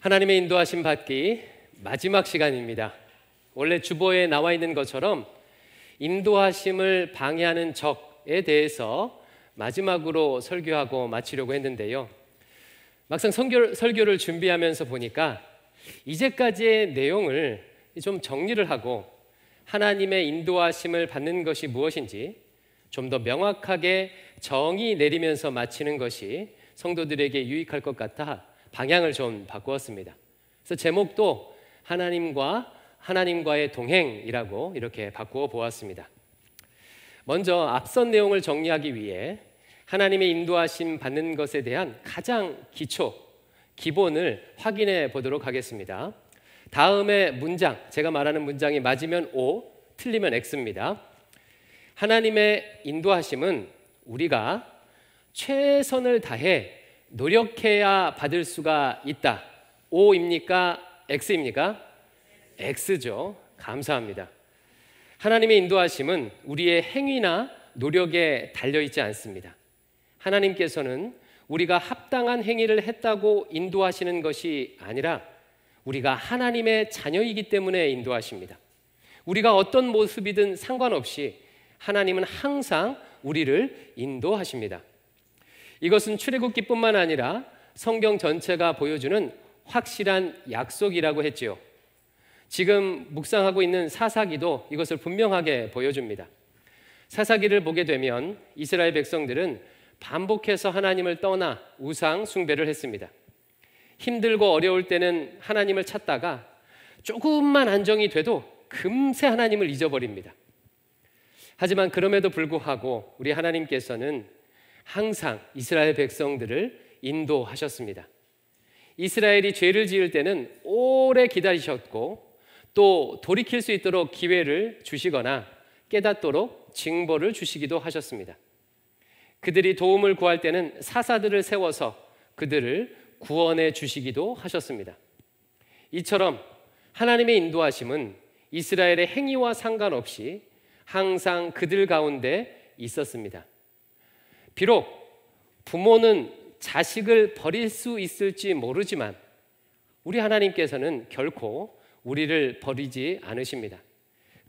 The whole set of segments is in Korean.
하나님의 인도하심 받기 마지막 시간입니다. 원래 주보에 나와 있는 것처럼 인도하심을 방해하는 적에 대해서 마지막으로 설교하고 마치려고 했는데요. 막상 설교를 준비하면서 보니까 이제까지의 내용을 좀 정리를 하고 하나님의 인도하심을 받는 것이 무엇인지 좀 더 명확하게 정의 내리면서 마치는 것이 성도들에게 유익할 것 같아 방향을 좀 바꾸었습니다. 그래서 제목도 하나님과의 동행이라고 이렇게 바꾸어 보았습니다. 먼저 앞선 내용을 정리하기 위해 하나님의 인도하심 받는 것에 대한 가장 기본을 확인해 보도록 하겠습니다. 다음의 문장, 제가 말하는 문장이 맞으면 O, 틀리면 X입니다. 하나님의 인도하심은 우리가 최선을 다해 노력해야 받을 수가 있다. O입니까? X입니까? X죠. 감사합니다. 하나님의 인도하심은 우리의 행위나 노력에 달려있지 않습니다. 하나님께서는 우리가 합당한 행위를 했다고 인도하시는 것이 아니라 우리가 하나님의 자녀이기 때문에 인도하십니다. 우리가 어떤 모습이든 상관없이 하나님은 항상 우리를 인도하십니다. 이것은 출애굽기뿐만 아니라 성경 전체가 보여주는 확실한 약속이라고 했지요. 지금 묵상하고 있는 사사기도 이것을 분명하게 보여줍니다. 사사기를 보게 되면 이스라엘 백성들은 반복해서 하나님을 떠나 우상 숭배를 했습니다. 힘들고 어려울 때는 하나님을 찾다가 조금만 안정이 돼도 금세 하나님을 잊어버립니다. 하지만 그럼에도 불구하고 우리 하나님께서는 항상 이스라엘 백성들을 인도하셨습니다. 이스라엘이 죄를 지을 때는 오래 기다리셨고 또 돌이킬 수 있도록 기회를 주시거나 깨닫도록 징벌을 주시기도 하셨습니다. 그들이 도움을 구할 때는 사사들을 세워서 그들을 구원해 주시기도 하셨습니다. 이처럼 하나님의 인도하심은 이스라엘의 행위와 상관없이 항상 그들 가운데 있었습니다. 비록 부모는 자식을 버릴 수 있을지 모르지만 우리 하나님께서는 결코 우리를 버리지 않으십니다.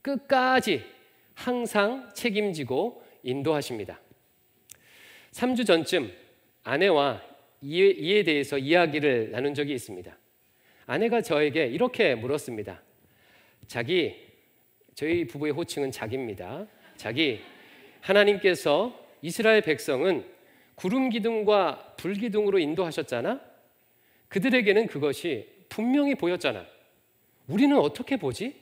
끝까지 항상 책임지고 인도하십니다. 3주 전쯤 아내와 이에 대해서 이야기를 나눈 적이 있습니다. 아내가 저에게 이렇게 물었습니다. 저희 부부의 호칭은 자기입니다. 자기, 하나님께서 이스라엘 백성은 구름 기둥과 불 기둥으로 인도하셨잖아? 그들에게는 그것이 분명히 보였잖아. 우리는 어떻게 보지?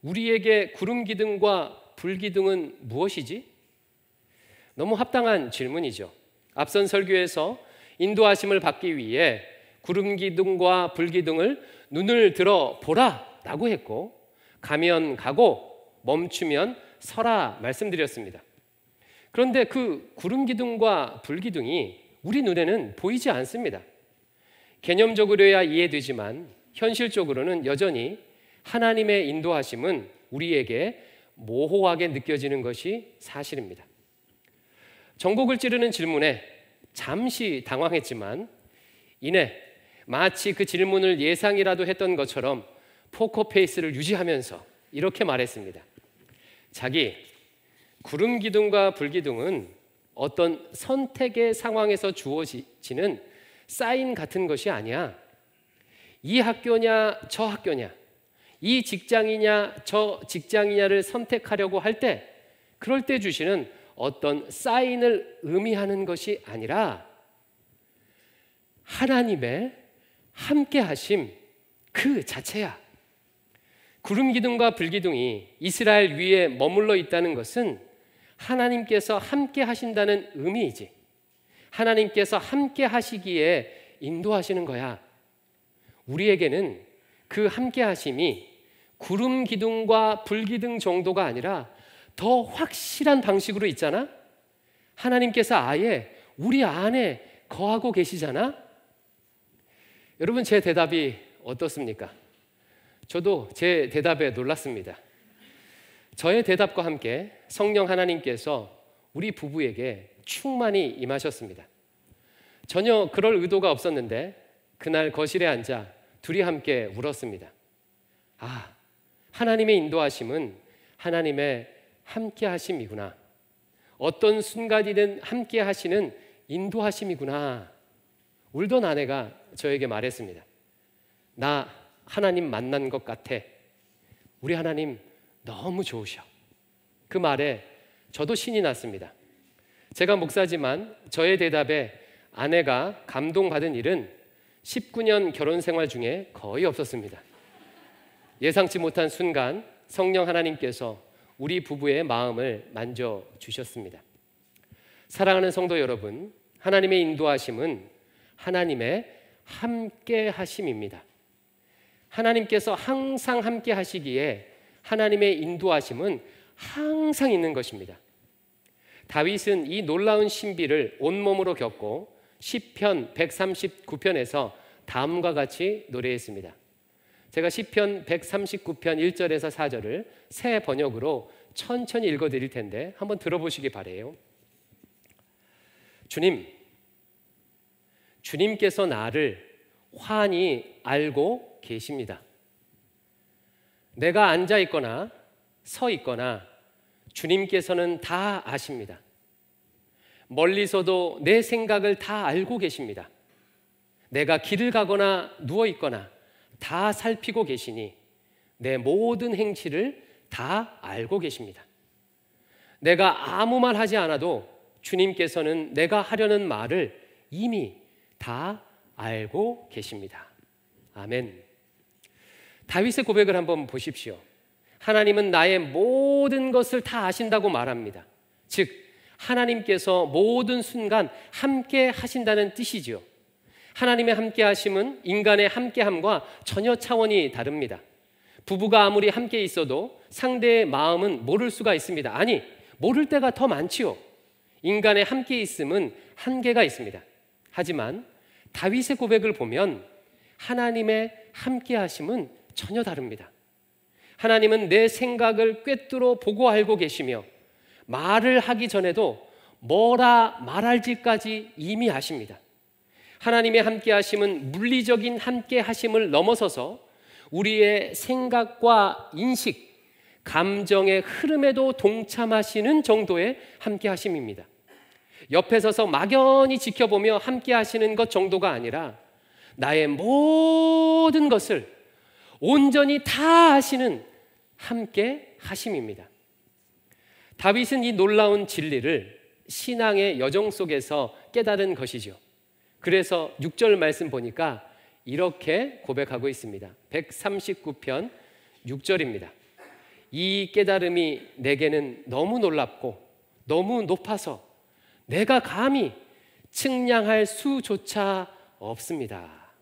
우리에게 구름 기둥과 불 기둥은 무엇이지? 너무 합당한 질문이죠. 앞선 설교에서 인도하심을 받기 위해 구름 기둥과 불 기둥을 눈을 들어 보라라고 했고 가면 가고 멈추면 서라 말씀드렸습니다. 그런데 그 구름 기둥과 불 기둥이 우리 눈에는 보이지 않습니다. 개념적으로야 이해되지만 현실적으로는 여전히 하나님의 인도하심은 우리에게 모호하게 느껴지는 것이 사실입니다. 전곡을 찌르는 질문에 잠시 당황했지만 이내 마치 그 질문을 예상이라도 했던 것처럼 포커페이스를 유지하면서 이렇게 말했습니다. 구름 기둥과 불 기둥은 어떤 선택의 상황에서 주어지는 사인 같은 것이 아니야. 이 학교냐 저 학교냐, 이 직장이냐 저 직장이냐를 선택하려고 할 때 그럴 때 주시는 어떤 사인을 의미하는 것이 아니라 하나님의 함께하심 그 자체야. 구름 기둥과 불 기둥이 이스라엘 위에 머물러 있다는 것은 하나님께서 함께 하신다는 의미이지, 하나님께서 함께 하시기에 인도하시는 거야. 우리에게는 그 함께 하심이 구름 기둥과 불 기둥 정도가 아니라 더 확실한 방식으로 있잖아. 하나님께서 아예 우리 안에 거하고 계시잖아. 여러분, 제 대답이 어떻습니까? 저도 제 대답에 놀랐습니다. 저의 대답과 함께 성령 하나님께서 우리 부부에게 충만히 임하셨습니다. 전혀 그럴 의도가 없었는데 그날 거실에 앉아 둘이 함께 울었습니다. 아, 하나님의 인도하심은 하나님의 함께 하심이구나. 어떤 순간이든 함께 하시는 인도하심이구나. 울던 아내가 저에게 말했습니다. 나 하나님 만난 것 같아. 우리 하나님 너무 좋으셔. 그 말에 저도 신이 났습니다. 제가 목사지만 저의 대답에 아내가 감동받은 일은 19년 결혼 생활 중에 거의 없었습니다. 예상치 못한 순간 성령 하나님께서 우리 부부의 마음을 만져주셨습니다. 사랑하는 성도 여러분, 하나님의 인도하심은 하나님의 함께 하심입니다. 하나님께서 항상 함께 하시기에 하나님의 인도하심은 항상 있는 것입니다. 다윗은 이 놀라운 신비를 온몸으로 겪고 시편 139편에서 다음과 같이 노래했습니다. 제가 시편 139편 1절에서 4절을 새 번역으로 천천히 읽어드릴 텐데 한번 들어보시기 바라요. 주님께서 나를 환히 알고 계십니다. 내가 앉아 있거나 서 있거나 주님께서는 다 아십니다. 멀리서도 내 생각을 다 알고 계십니다. 내가 길을 가거나 누워 있거나 다 살피고 계시니 내 모든 행실을 다 알고 계십니다. 내가 아무 말 하지 않아도 주님께서는 내가 하려는 말을 이미 다 알고 계십니다. 아멘. 다윗의 고백을 한번 보십시오. 하나님은 나의 모든 것을 다 아신다고 말합니다. 즉 하나님께서 모든 순간 함께 하신다는 뜻이지요. 하나님의 함께 하심은 인간의 함께함과 전혀 차원이 다릅니다. 부부가 아무리 함께 있어도 상대의 마음은 모를 수가 있습니다. 아니, 모를 때가 더 많지요. 인간의 함께 있음은 한계가 있습니다. 하지만 다윗의 고백을 보면 하나님의 함께 하심은 전혀 다릅니다. 하나님은 내 생각을 꿰뚫어 보고 알고 계시며 말을 하기 전에도 뭐라 말할지까지 이미 아십니다. 하나님의 함께 하심은 물리적인 함께 하심을 넘어서서 우리의 생각과 인식, 감정의 흐름에도 동참하시는 정도의 함께 하심입니다. 옆에 서서 막연히 지켜보며 함께 하시는 것 정도가 아니라 나의 모든 것을 온전히 다 하시는 함께 하심입니다. 다윗은 이 놀라운 진리를 신앙의 여정 속에서 깨달은 것이죠. 그래서 6절 말씀 보니까 이렇게 고백하고 있습니다. 139편 6절입니다. 이 깨달음이 내게는 너무 놀랍고 너무 높아서 내가 감히 측량할 수조차 없습니다.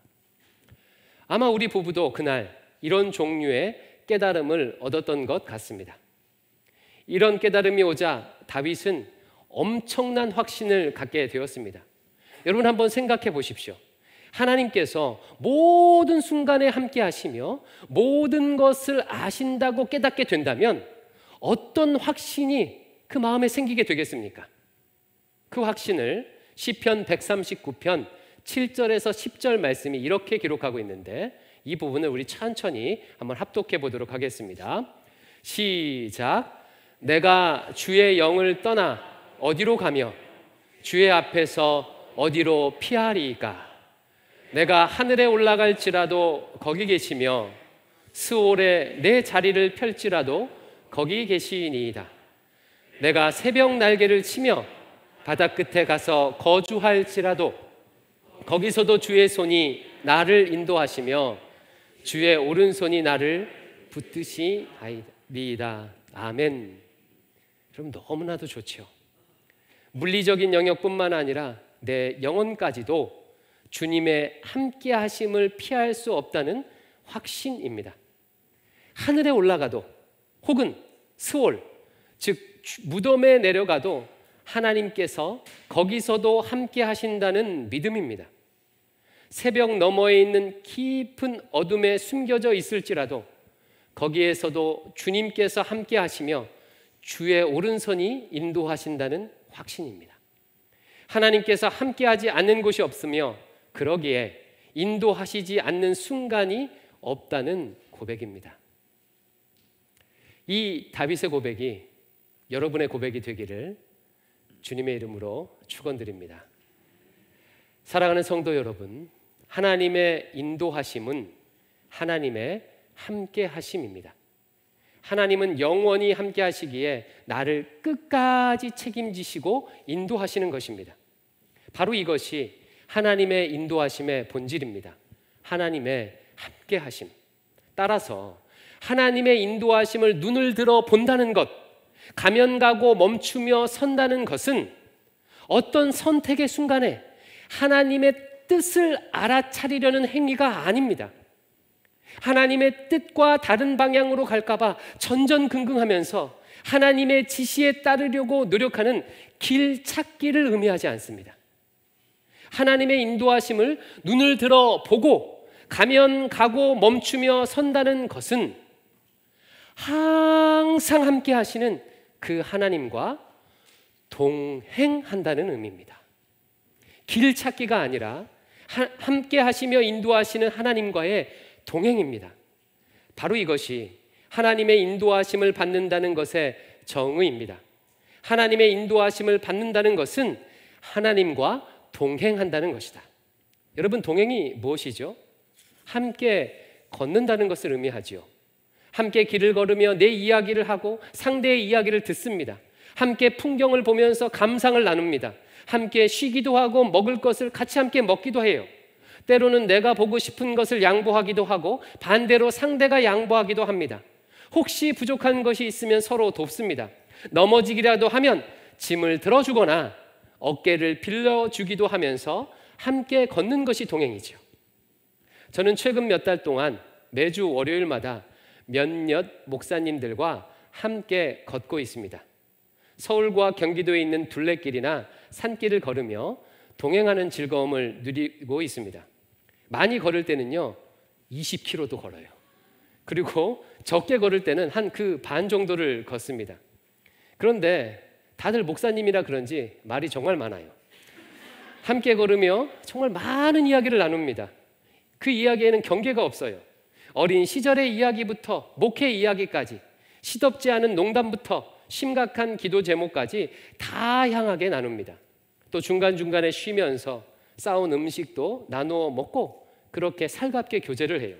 아마 우리 부부도 그날 이런 종류의 깨달음을 얻었던 것 같습니다. 이런 깨달음이 오자 다윗은 엄청난 확신을 갖게 되었습니다. 여러분 한번 생각해 보십시오. 하나님께서 모든 순간에 함께 하시며 모든 것을 아신다고 깨닫게 된다면 어떤 확신이 그 마음에 생기게 되겠습니까? 그 확신을 시편 139편 7절에서 10절 말씀이 이렇게 기록하고 있는데 이 부분을 우리 천천히 한번 합독해 보도록 하겠습니다. 시작. 내가 주의 영을 떠나 어디로 가며 주의 앞에서 어디로 피하리이까? 내가 하늘에 올라갈지라도 거기 계시며 스올에 내 자리를 펼지라도 거기 계시니이다. 내가 새벽 날개를 치며 바다 끝에 가서 거주할지라도 거기서도 주의 손이 나를 인도하시며 주의 오른손이 나를 붙드시리이다. 아멘. 그럼 너무나도 좋죠. 물리적인 영역뿐만 아니라 내 영혼까지도 주님의 함께 하심을 피할 수 없다는 확신입니다. 하늘에 올라가도 혹은 스올, 즉 무덤에 내려가도 하나님께서 거기서도 함께 하신다는 믿음입니다. 새벽 너머에 있는 깊은 어둠에 숨겨져 있을지라도 거기에서도 주님께서 함께 하시며 주의 오른손이 인도하신다는 확신입니다. 하나님께서 함께하지 않는 곳이 없으며 그러기에 인도하시지 않는 순간이 없다는 고백입니다. 이 다윗의 고백이 여러분의 고백이 되기를 주님의 이름으로 축원드립니다. 사랑하는 성도 여러분, 하나님의 인도하심은 하나님의 함께하심입니다. 하나님은 영원히 함께하시기에 나를 끝까지 책임지시고 인도하시는 것입니다. 바로 이것이 하나님의 인도하심의 본질입니다. 하나님의 함께하심. 따라서 하나님의 인도하심을 눈을 들어 본다는 것, 가면 가고 멈추며 선다는 것은 어떤 선택의 순간에 하나님의 뜻을 알아차리려는 행위가 아닙니다. 하나님의 뜻과 다른 방향으로 갈까봐 전전긍긍하면서 하나님의 지시에 따르려고 노력하는 길 찾기를 의미하지 않습니다. 하나님의 인도하심을 눈을 들어 보고 가면 가고 멈추며 선다는 것은 항상 함께 하시는 그 하나님과 동행한다는 의미입니다. 길 찾기가 아니라 함께 하시며 인도하시는 하나님과의 동행입니다. 바로 이것이 하나님의 인도하심을 받는다는 것의 정의입니다. 하나님의 인도하심을 받는다는 것은 하나님과 동행한다는 것이다. 여러분, 동행이 무엇이죠? 함께 걷는다는 것을 의미하지요. 함께 길을 걸으며 내 이야기를 하고 상대의 이야기를 듣습니다. 함께 풍경을 보면서 감상을 나눕니다. 함께 쉬기도 하고 먹을 것을 같이 함께 먹기도 해요. 때로는 내가 보고 싶은 것을 양보하기도 하고 반대로 상대가 양보하기도 합니다. 혹시 부족한 것이 있으면 서로 돕습니다. 넘어지기라도 하면 짐을 들어주거나 어깨를 빌려주기도 하면서 함께 걷는 것이 동행이죠. 저는 최근 몇 달 동안 매주 월요일마다 몇몇 목사님들과 함께 걷고 있습니다. 서울과 경기도에 있는 둘레길이나 산길을 걸으며 동행하는 즐거움을 누리고 있습니다. 많이 걸을 때는요 20km도 걸어요. 그리고 적게 걸을 때는 한 그 반 정도를 걷습니다. 그런데 다들 목사님이라 그런지 말이 정말 많아요. 함께 걸으며 정말 많은 이야기를 나눕니다. 그 이야기에는 경계가 없어요. 어린 시절의 이야기부터 목회 이야기까지, 시덥지 않은 농담부터 심각한 기도 제목까지 다 향하게 나눕니다. 또 중간중간에 쉬면서 싸운 음식도 나누어 먹고 그렇게 살갑게 교제를 해요.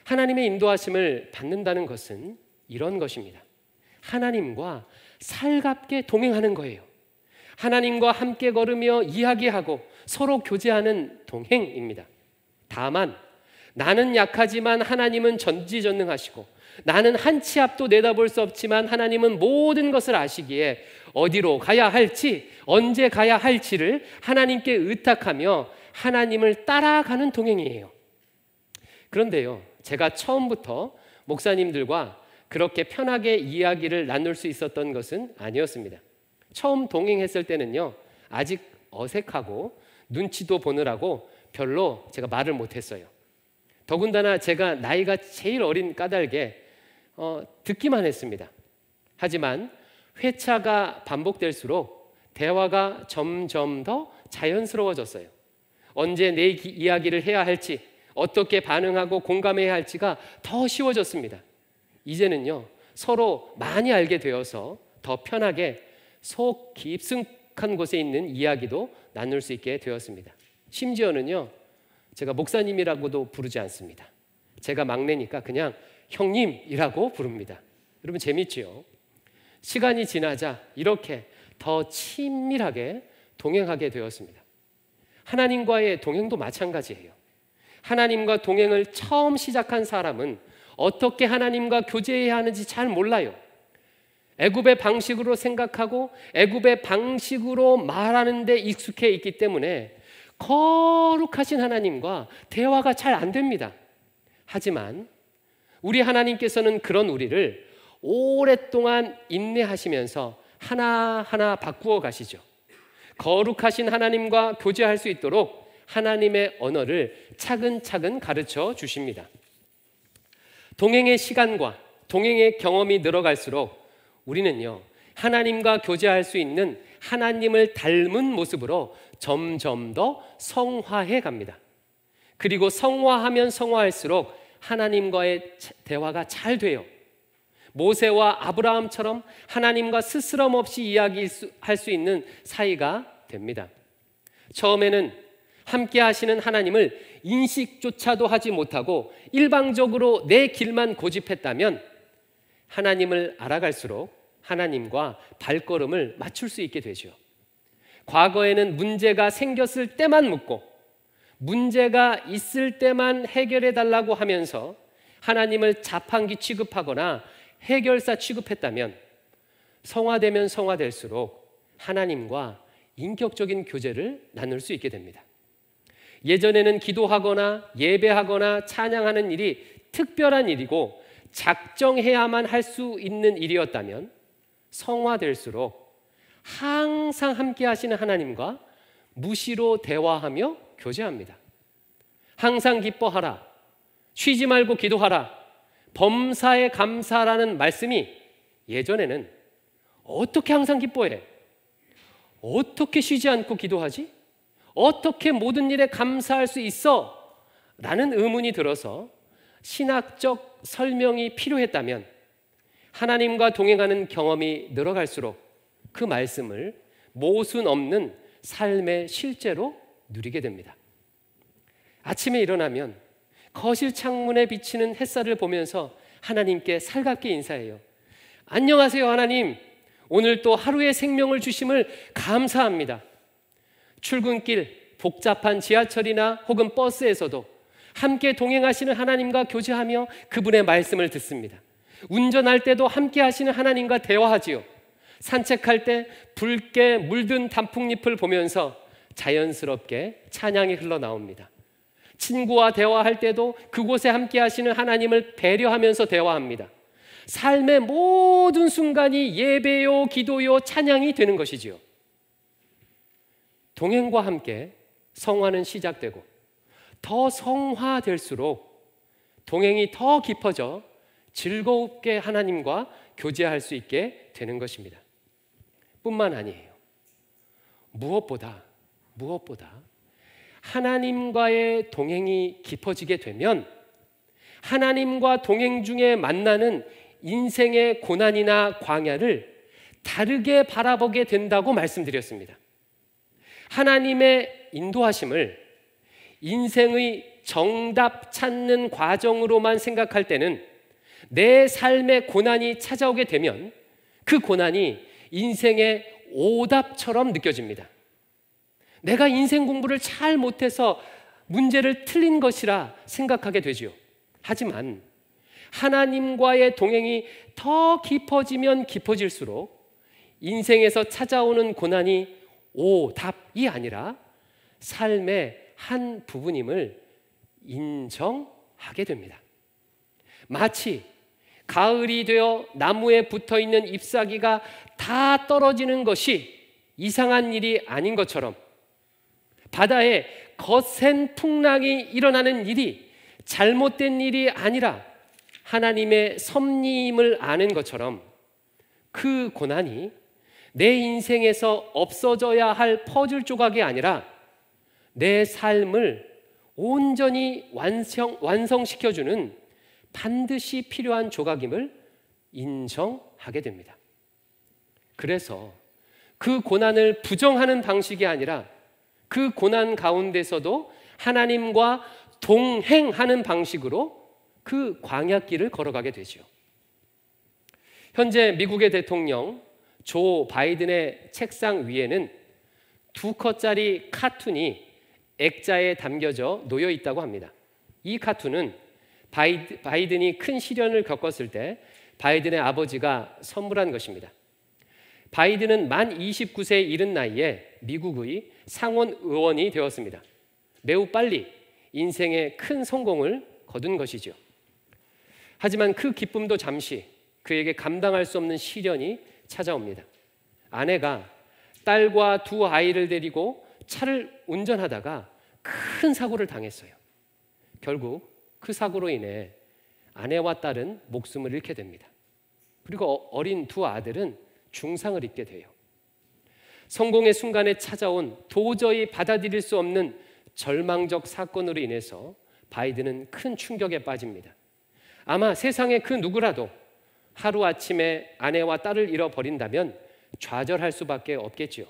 하나님의 인도하심을 받는다는 것은 이런 것입니다. 하나님과 살갑게 동행하는 거예요. 하나님과 함께 걸으며 이야기하고 서로 교제하는 동행입니다. 다만 나는 약하지만 하나님은 전지전능하시고 나는 한 치 앞도 내다볼 수 없지만 하나님은 모든 것을 아시기에 어디로 가야 할지 언제 가야 할지를 하나님께 의탁하며 하나님을 따라가는 동행이에요. 그런데요, 제가 처음부터 목사님들과 그렇게 편하게 이야기를 나눌 수 있었던 것은 아니었습니다. 처음 동행했을 때는요 아직 어색하고 눈치도 보느라고 별로 제가 말을 못했어요. 더군다나 제가 나이가 제일 어린 까닭에 듣기만 했습니다. 하지만 회차가 반복될수록 대화가 점점 더 자연스러워졌어요. 언제 내 이야기를 해야 할지, 어떻게 반응하고 공감해야 할지가 더 쉬워졌습니다. 이제는요 서로 많이 알게 되어서 더 편하게 속 깊숙한 곳에 있는 이야기도 나눌 수 있게 되었습니다. 심지어는요 제가 목사님이라고도 부르지 않습니다. 제가 막내니까 그냥 형님이라고 부릅니다. 여러분 재밌지요? 시간이 지나자 이렇게 더 친밀하게 동행하게 되었습니다. 하나님과의 동행도 마찬가지예요. 하나님과 동행을 처음 시작한 사람은 어떻게 하나님과 교제해야 하는지 잘 몰라요. 애굽의 방식으로 생각하고 애굽의 방식으로 말하는 데 익숙해 있기 때문에 거룩하신 하나님과 대화가 잘 안 됩니다. 하지만 우리 하나님께서는 그런 우리를 오랫동안 인내하시면서 하나하나 바꾸어 가시죠. 거룩하신 하나님과 교제할 수 있도록 하나님의 언어를 차근차근 가르쳐 주십니다. 동행의 시간과 동행의 경험이 늘어갈수록 우리는요 하나님과 교제할 수 있는 하나님을 닮은 모습으로 점점 더 성화해 갑니다. 그리고 성화하면 성화할수록 하나님과의 대화가 잘 돼요. 모세와 아브라함처럼 하나님과 스스럼 없이 이야기할 수 있는 사이가 됩니다. 처음에는 함께 하시는 하나님을 인식조차도 하지 못하고 일방적으로 내 길만 고집했다면 하나님을 알아갈수록 하나님과 발걸음을 맞출 수 있게 되죠. 과거에는 문제가 생겼을 때만 묻고 문제가 있을 때만 해결해 달라고 하면서 하나님을 자판기 취급하거나 해결사 취급했다면 성화되면 성화될수록 하나님과 인격적인 교제를 나눌 수 있게 됩니다. 예전에는 기도하거나 예배하거나 찬양하는 일이 특별한 일이고 작정해야만 할 수 있는 일이었다면 성화될수록 항상 함께 하시는 하나님과 무시로 대화하며 교제합니다. 항상 기뻐하라, 쉬지 말고 기도하라, 범사에 감사라는 말씀이 예전에는 어떻게 항상 기뻐해? 어떻게 쉬지 않고 기도하지? 어떻게 모든 일에 감사할 수 있어? 라는 의문이 들어서 신학적 설명이 필요했다면 하나님과 동행하는 경험이 늘어갈수록 그 말씀을 모순 없는 삶의 실제로 누리게 됩니다. 아침에 일어나면 거실 창문에 비치는 햇살을 보면서 하나님께 살갑게 인사해요. 안녕하세요 하나님, 오늘 또 하루의 생명을 주심을 감사합니다. 출근길, 복잡한 지하철이나 혹은 버스에서도 함께 동행하시는 하나님과 교제하며 그분의 말씀을 듣습니다. 운전할 때도 함께 하시는 하나님과 대화하지요. 산책할 때 붉게 물든 단풍잎을 보면서 자연스럽게 찬양이 흘러나옵니다. 친구와 대화할 때도 그곳에 함께 하시는 하나님을 배려하면서 대화합니다. 삶의 모든 순간이 예배요, 기도요, 찬양이 되는 것이지요. 동행과 함께 성화는 시작되고 더 성화될수록 동행이 더 깊어져 즐겁게 하나님과 교제할 수 있게 되는 것입니다. 뿐만 아니에요. 무엇보다 하나님과의 동행이 깊어지게 되면 하나님과 동행 중에 만나는 인생의 고난이나 광야를 다르게 바라보게 된다고 말씀드렸습니다. 하나님의 인도하심을 인생의 정답 찾는 과정으로만 생각할 때는 내 삶의 고난이 찾아오게 되면 그 고난이 인생의 오답처럼 느껴집니다. 내가 인생 공부를 잘 못해서 문제를 틀린 것이라 생각하게 되죠. 하지만 하나님과의 동행이 더 깊어지면 깊어질수록 인생에서 찾아오는 고난이 오답이 아니라 삶의 한 부분임을 인정하게 됩니다. 마치 가을이 되어 나무에 붙어있는 잎사귀가 다 떨어지는 것이 이상한 일이 아닌 것처럼 바다에 거센 풍랑이 일어나는 일이 잘못된 일이 아니라 하나님의 섭리임을 아는 것처럼 그 고난이 내 인생에서 없어져야 할 퍼즐 조각이 아니라 내 삶을 온전히 완성시켜주는 반드시 필요한 조각임을 인정하게 됩니다. 그래서 그 고난을 부정하는 방식이 아니라 그 고난 가운데서도 하나님과 동행하는 방식으로 그 광야길을 걸어가게 되죠. 현재 미국의 대통령 조 바이든의 책상 위에는 2컷짜리 카툰이 액자에 담겨져 놓여 있다고 합니다. 이 카툰은 바이든이 큰 시련을 겪었을 때 바이든의 아버지가 선물한 것입니다. 바이든은 만 29세에 이른 나이에 미국의 상원 의원이 되었습니다. 매우 빨리 인생의 큰 성공을 거둔 것이죠. 하지만 그 기쁨도 잠시 그에게 감당할 수 없는 시련이 찾아옵니다. 아내가 딸과 2 아이를 데리고 차를 운전하다가 큰 사고를 당했어요. 결국 그 사고로 인해 아내와 딸은 목숨을 잃게 됩니다. 그리고 어린 2 아들은 중상을 입게 돼요. 성공의 순간에 찾아온 도저히 받아들일 수 없는 절망적 사건으로 인해서 바이든은 큰 충격에 빠집니다. 아마 세상의 그 누구라도 하루아침에 아내와 딸을 잃어버린다면 좌절할 수밖에 없겠지요.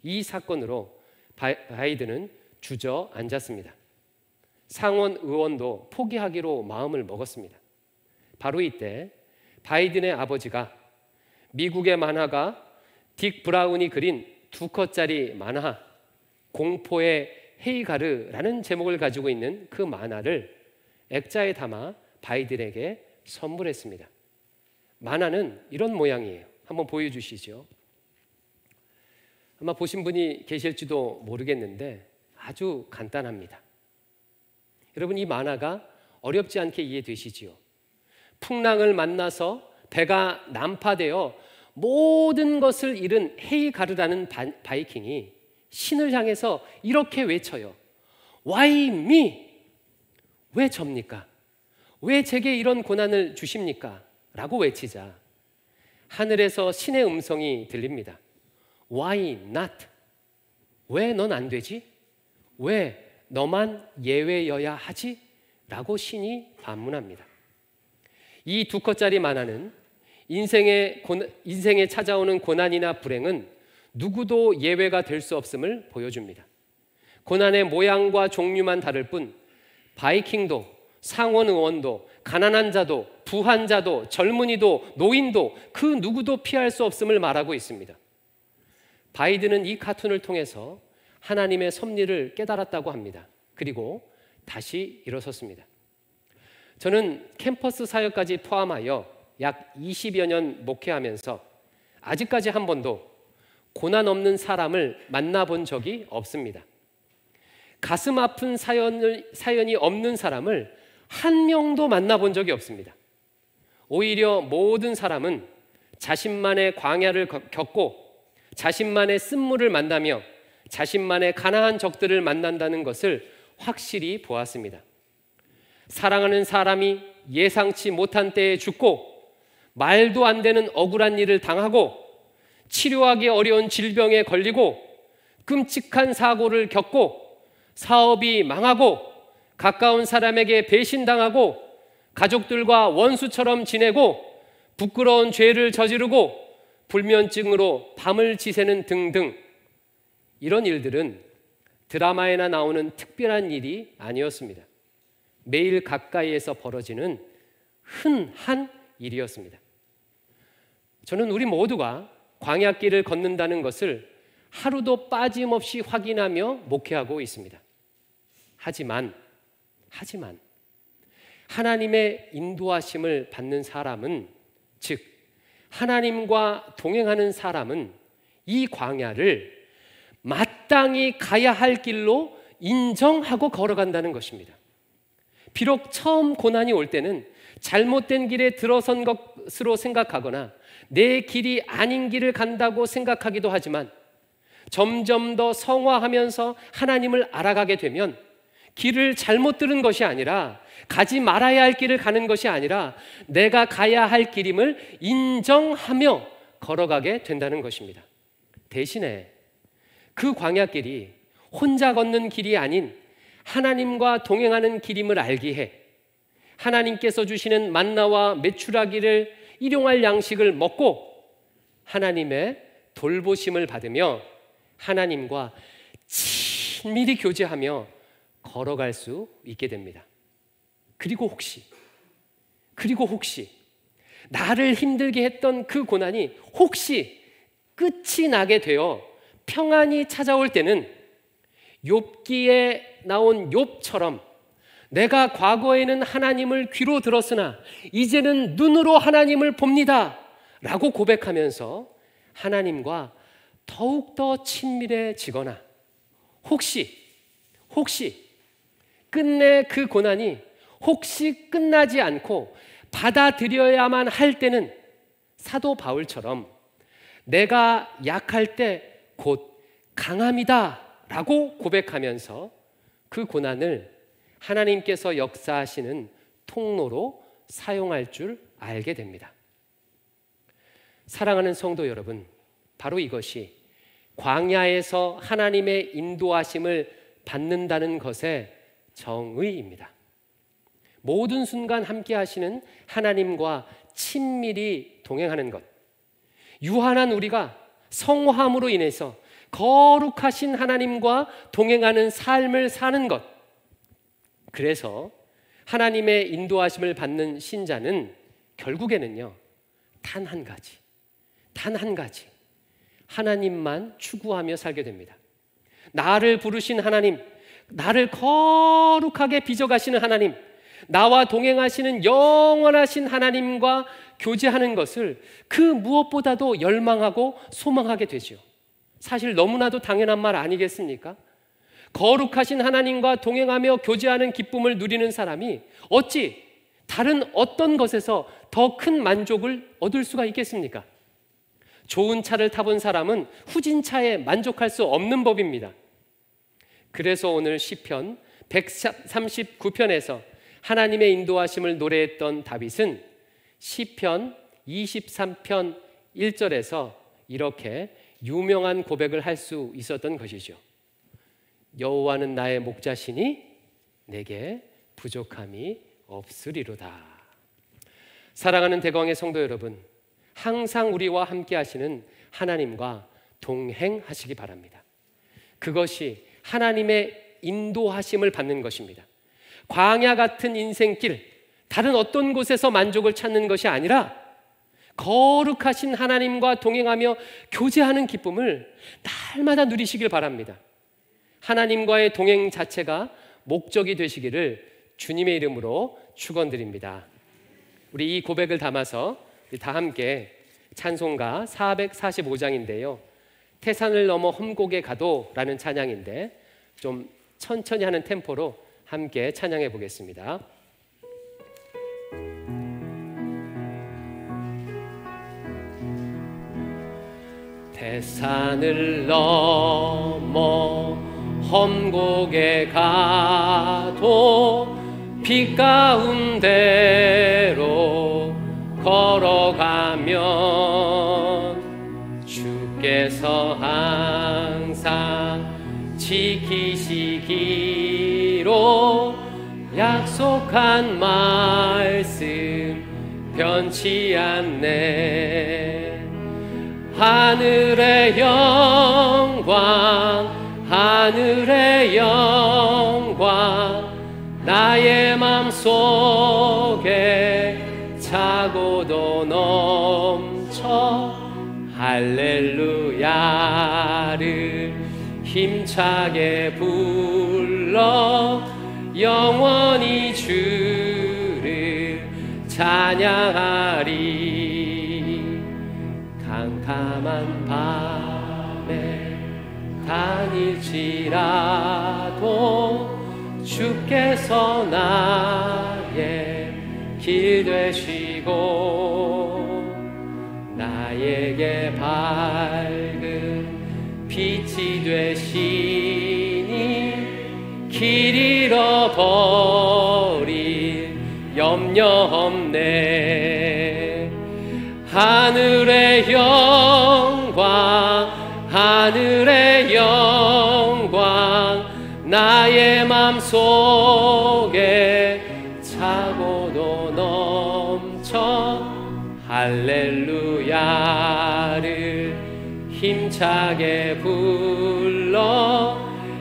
이 사건으로 바이든은 주저앉았습니다. 상원 의원도 포기하기로 마음을 먹었습니다. 바로 이때 바이든의 아버지가 미국의 만화가 딕 브라운이 그린 2컷짜리 만화 공포의 헤이가르라는 제목을 가지고 있는 그 만화를 액자에 담아 바이든에게 선물했습니다. 만화는 이런 모양이에요. 한번 보여주시죠. 아마 보신 분이 계실지도 모르겠는데 아주 간단합니다. 여러분, 이 만화가 어렵지 않게 이해되시지요? 풍랑을 만나서 배가 난파되어 모든 것을 잃은 헤이가르라는 바이킹이 신을 향해서 이렇게 외쳐요. Why me? 왜 접니까? 왜 제게 이런 고난을 주십니까? 라고 외치자 하늘에서 신의 음성이 들립니다. Why not? 왜 넌 안 되지? 왜 너만 예외여야 하지? 라고 신이 반문합니다. 이 2컷짜리 만화는 인생에 찾아오는 고난이나 불행은 누구도 예외가 될 수 없음을 보여줍니다. 고난의 모양과 종류만 다를 뿐 바이킹도 상원 의원도 가난한 자도 부한 자도 젊은이도 노인도 그 누구도 피할 수 없음을 말하고 있습니다. 바이든은 이 카툰을 통해서 하나님의 섭리를 깨달았다고 합니다. 그리고 다시 일어섰습니다. 저는 캠퍼스 사역까지 포함하여 약 20여 년 목회하면서 아직까지 한 번도 고난 없는 사람을 만나본 적이 없습니다. 가슴 아픈 사연이 없는 사람을 한 명도 만나본 적이 없습니다. 오히려 모든 사람은 자신만의 광야를 겪고 자신만의 쓴물을 만나며 자신만의 가난한 적들을 만난다는 것을 확실히 보았습니다. 사랑하는 사람이 예상치 못한 때에 죽고 말도 안 되는 억울한 일을 당하고 치료하기 어려운 질병에 걸리고 끔찍한 사고를 겪고 사업이 망하고 가까운 사람에게 배신당하고 가족들과 원수처럼 지내고 부끄러운 죄를 저지르고 불면증으로 밤을 지새는 등등 이런 일들은 드라마에나 나오는 특별한 일이 아니었습니다. 매일 가까이에서 벌어지는 흔한 일이었습니다. 저는 우리 모두가 광야길을 걷는다는 것을 하루도 빠짐없이 확인하며 목회하고 있습니다. 하지만 하나님의 인도하심을 받는 사람은, 즉 하나님과 동행하는 사람은 이 광야를 마땅히 가야 할 길로 인정하고 걸어간다는 것입니다. 비록 처음 고난이 올 때는 잘못된 길에 들어선 것으로 생각하거나 내 길이 아닌 길을 간다고 생각하기도 하지만 점점 더 성화하면서 하나님을 알아가게 되면 길을 잘못 들은 것이 아니라 가지 말아야 할 길을 가는 것이 아니라 내가 가야 할 길임을 인정하며 걸어가게 된다는 것입니다. 대신에 그 광야길이 혼자 걷는 길이 아닌 하나님과 동행하는 길임을 알기에 하나님께서 주시는 만나와 메추라기를 일용할 양식을 먹고 하나님의 돌보심을 받으며 하나님과 친밀히 교제하며 걸어갈 수 있게 됩니다. 그리고 혹시 나를 힘들게 했던 그 고난이 혹시 끝이 나게 되어 평안이 찾아올 때는 욥기에 나온 욥처럼 내가 과거에는 하나님을 귀로 들었으나 이제는 눈으로 하나님을 봅니다 라고 고백하면서 하나님과 더욱더 친밀해지거나 혹시 끝내 그 고난이 혹시 끝나지 않고 받아들여야만 할 때는 사도 바울처럼 내가 약할 때 곧 강함이다 라고 고백하면서 그 고난을 하나님께서 역사하시는 통로로 사용할 줄 알게 됩니다. 사랑하는 성도 여러분, 바로 이것이 광야에서 하나님의 인도하심을 받는다는 것의 정의입니다. 모든 순간 함께 하시는 하나님과 친밀히 동행하는 것, 유한한 우리가 성화함으로 인해서 거룩하신 하나님과 동행하는 삶을 사는 것. 그래서 하나님의 인도하심을 받는 신자는 결국에는요, 단 한 가지 하나님만 추구하며 살게 됩니다. 나를 부르신 하나님, 나를 거룩하게 빚어가시는 하나님, 나와 동행하시는 영원하신 하나님과 교제하는 것을 그 무엇보다도 열망하고 소망하게 되죠. 사실 너무나도 당연한 말 아니겠습니까? 거룩하신 하나님과 동행하며 교제하는 기쁨을 누리는 사람이 어찌 다른 어떤 것에서 더 큰 만족을 얻을 수가 있겠습니까? 좋은 차를 타본 사람은 후진 차에 만족할 수 없는 법입니다. 그래서 오늘 시편 139편에서 하나님의 인도하심을 노래했던 다윗은 시편 23편 1절에서 이렇게 유명한 고백을 할 수 있었던 것이죠. 여호와는 나의 목자시니 내게 부족함이 없으리로다. 사랑하는 대광의 성도 여러분, 항상 우리와 함께 하시는 하나님과 동행하시기 바랍니다. 그것이 하나님의 인도하심을 받는 것입니다. 광야 같은 인생길, 다른 어떤 곳에서 만족을 찾는 것이 아니라 거룩하신 하나님과 동행하며 교제하는 기쁨을 날마다 누리시길 바랍니다. 하나님과의 동행 자체가 목적이 되시기를 주님의 이름으로 축원드립니다. 우리 이 고백을 담아서 다 함께 찬송가 445장인데요, 태산을 넘어 험곡에 가도라는 찬양인데 좀 천천히 하는 템포로 함께 찬양해 보겠습니다. 태산을 넘어 험곡에 가도 빛 가운데로 걸어가면 주께서 항상 지키시기로 약속한 말씀 변치 않네. 하늘의 영광 하늘의 영광 나의 맘속에 차고도 넘쳐 할렐루야를 힘차게 불러 영원히 주를 찬양하리. 캄캄한 밤에 다닐지라도 주께서 나의 길 되시고 나에게 밝은 빛이 되시니 길 잃어버릴 염려 없네. 하늘의 영광 하늘의 영광 나의 맘속에 차고도 넘쳐 할렐루야를 힘차게 불러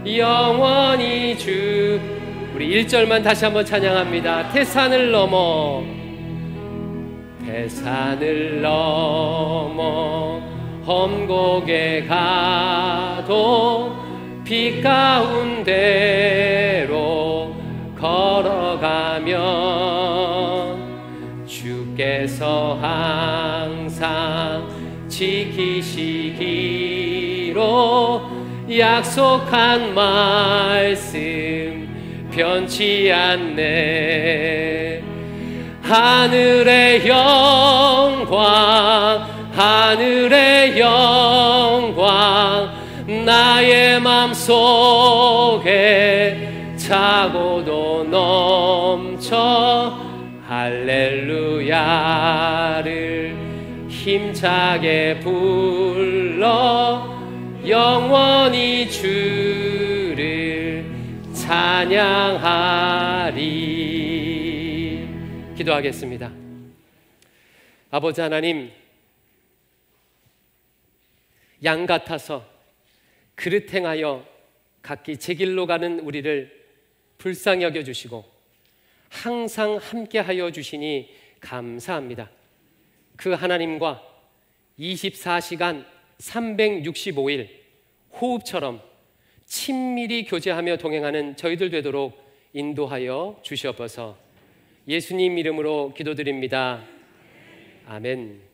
영원히 주. 우리 1절만 다시 한번 찬양합니다. 태산을 넘어 태산을 넘어 험곡에 가도 빛 가운데로 걸어가면 주께서 항상 지키시기로 약속한 말씀 변치 않네. 하늘의 영광 하늘의 영광 나의 맘속에 차고도 넘쳐 할렐루야를 힘차게 불러 영원히 주를 찬양하리. 기도하겠습니다. 아버지 하나님, 양 같아서 그릇 행하여 각기 제 길로 가는 우리를 불쌍히 여겨주시고 항상 함께하여 주시니 감사합니다. 그 하나님과 24시간 365일 호흡처럼 친밀히 교제하며 동행하는 저희들 되도록 인도하여 주시옵소서. 예수님 이름으로 기도드립니다. 아멘.